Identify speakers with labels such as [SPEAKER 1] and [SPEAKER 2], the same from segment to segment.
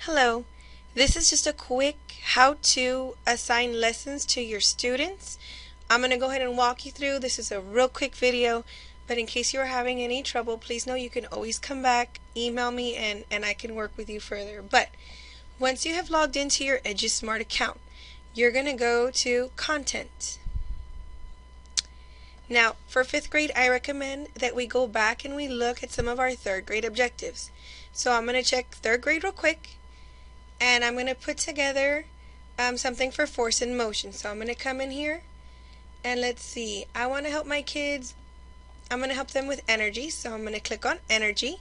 [SPEAKER 1] Hello, this is just a quick how to assign lessons to your students. I'm going to go ahead and walk you through. This is a real quick video, but in case you are having any trouble, please know you can always come back, email me, and I can work with you further. But once you have logged into your Edusmart account, you're going to go to Content. Now, for 5th grade, I recommend that we go back and we look at some of our 3rd grade objectives. So I'm going to check 3rd grade real quick, and I'm going to put together something for force and motion. So I'm going to come in here, and let's see. I want to help my kids. I'm going to help them with energy, so I'm going to click on energy,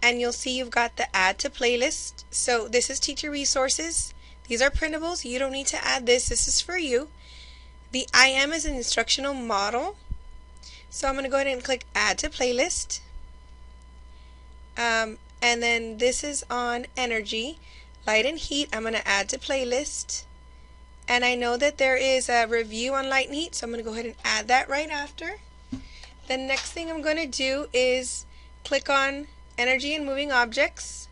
[SPEAKER 1] and you'll see you've got the add to playlist. So this is teacher resources. These are printables. You don't need to add this. This is for you. The I am is an instructional model. So I'm going to go ahead and click add to playlist. And then this is on energy, light and heat. I'm going to add to playlist. And I know that there is a review on light and heat, so I'm going to go ahead and add that right after. The next thing I'm going to do is click on energy and moving objects,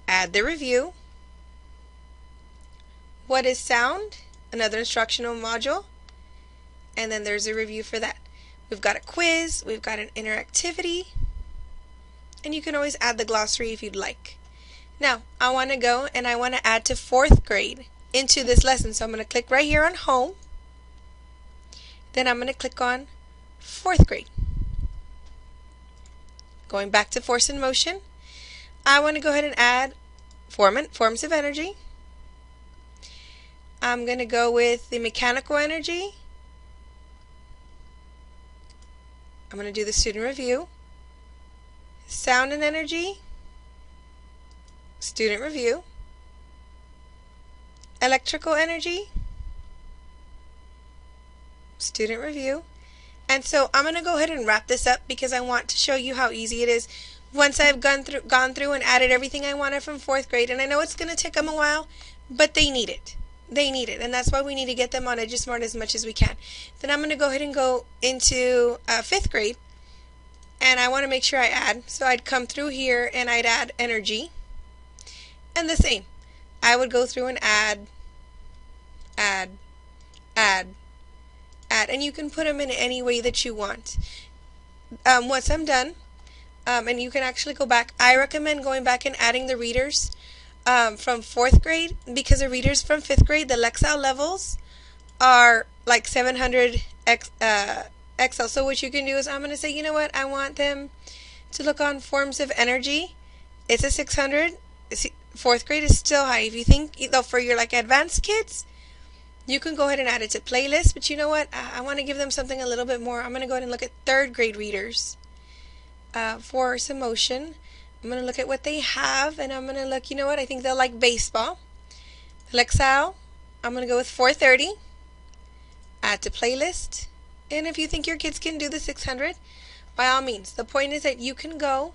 [SPEAKER 1] add the review. What is sound? Another instructional module. And then there's a review for that. We've got a quiz, we've got an interactivity, and you can always add the glossary if you'd like. Now, I want to go and I want to add to 4th grade into this lesson. So I'm going to click right here on Home. Then I'm going to click on 4th grade. Going back to Force and Motion, I want to go ahead and add forms of energy. I'm going to go with the mechanical energy. I'm going to do the student review, sound and energy, student review, electrical energy, student review. And so I'm going to go ahead and wrap this up because I want to show you how easy it is once I've gone through and added everything I wanted from 4th grade. And I know it's going to take them a while, but they need it. They need it, and that's why we need to get them on Edusmart as much as we can. Then I'm going to go ahead and go into 5th grade, and I want to make sure I add. So I'd come through here and I'd add energy, and the same. I would go through and add, and you can put them in any way that you want. Once I'm done, and you can actually go back, I recommend going back and adding the readers from 4th grade, because the readers from 5th grade, the Lexile levels are like 700 XL. So what you can do is I'm going to say, you know what, I want them to look on forms of energy. It's a 600. 4th grade is still high. If you think, though, for your like advanced kids, you can go ahead and add it to playlist. But you know what, I want to give them something a little bit more. I'm going to go ahead and look at 3rd grade readers for some motion. I'm going to look at what they have, and I'm going to look, you know what, I think they'll like baseball. Lexile, I'm going to go with 430. Add to playlist. And if you think your kids can do the 600, by all means. The point is that you can go,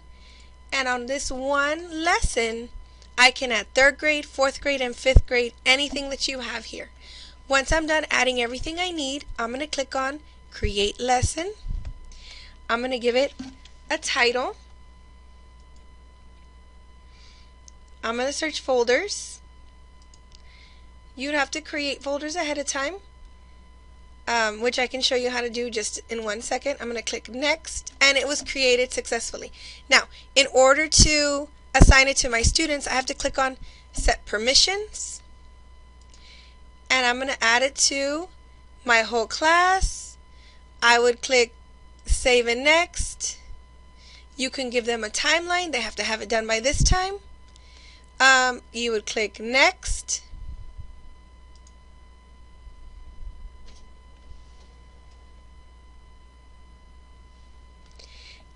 [SPEAKER 1] and on this one lesson, I can add 3rd grade, 4th grade, and 5th grade, anything that you have here. Once I'm done adding everything I need, I'm going to click on Create Lesson. I'm going to give it a title. I'm going to search folders. You'd have to create folders ahead of time, which I can show you how to do just in 1 second. I'm going to click Next, and it was created successfully. Now, in order to assign it to my students, I have to click on Set Permissions, and I'm going to add it to my whole class. I would click Save and Next. You can give them a timeline. They have to have it done by this time. You would click Next.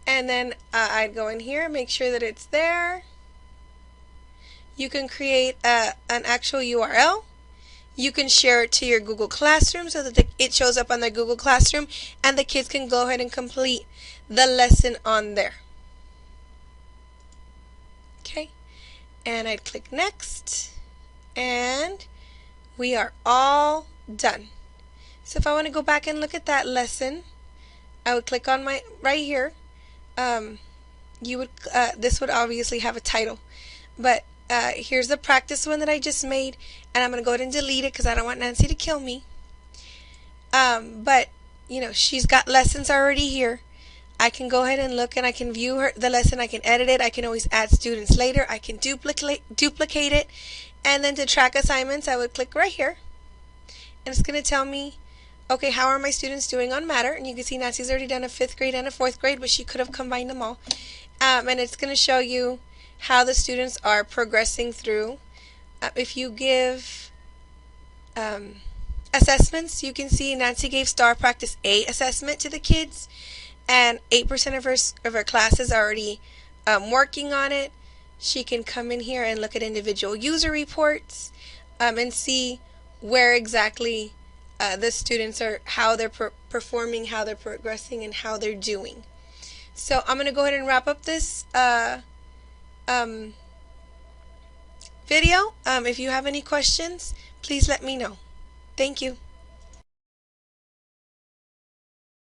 [SPEAKER 1] And then I'd go in here, make sure that it's there. You can create an actual URL. You can share it to your Google Classroom so that it shows up on the Google Classroom, and the kids can go ahead and complete the lesson on there. Okay. And I'd click Next, and we are all done. So if I want to go back and look at that lesson, I would click on my right here. This would obviously have a title, but here's the practice one that I just made, and I'm going to go ahead and delete it because I don't want Nancy to kill me. But, you know, she's got lessons already here. I can go ahead and look, and I can view the lesson. I can edit it. I can always add students later. I can duplicate it. And then to track assignments, I would click right here. And it's going to tell me, okay, how are my students doing on matter? And you can see Nancy's already done a 5th grade and a 4th grade, but she could have combined them all. And it's going to show you how the students are progressing through. If you give assessments, you can see Nancy gave Star Practice A assessment to the kids, and 8% of her class is already working on it. She can come in here and look at individual user reports and see where exactly the students are, how they're performing, how they're progressing, and how they're doing. So I'm going to go ahead and wrap up this video. If you have any questions, please let me know. Thank you.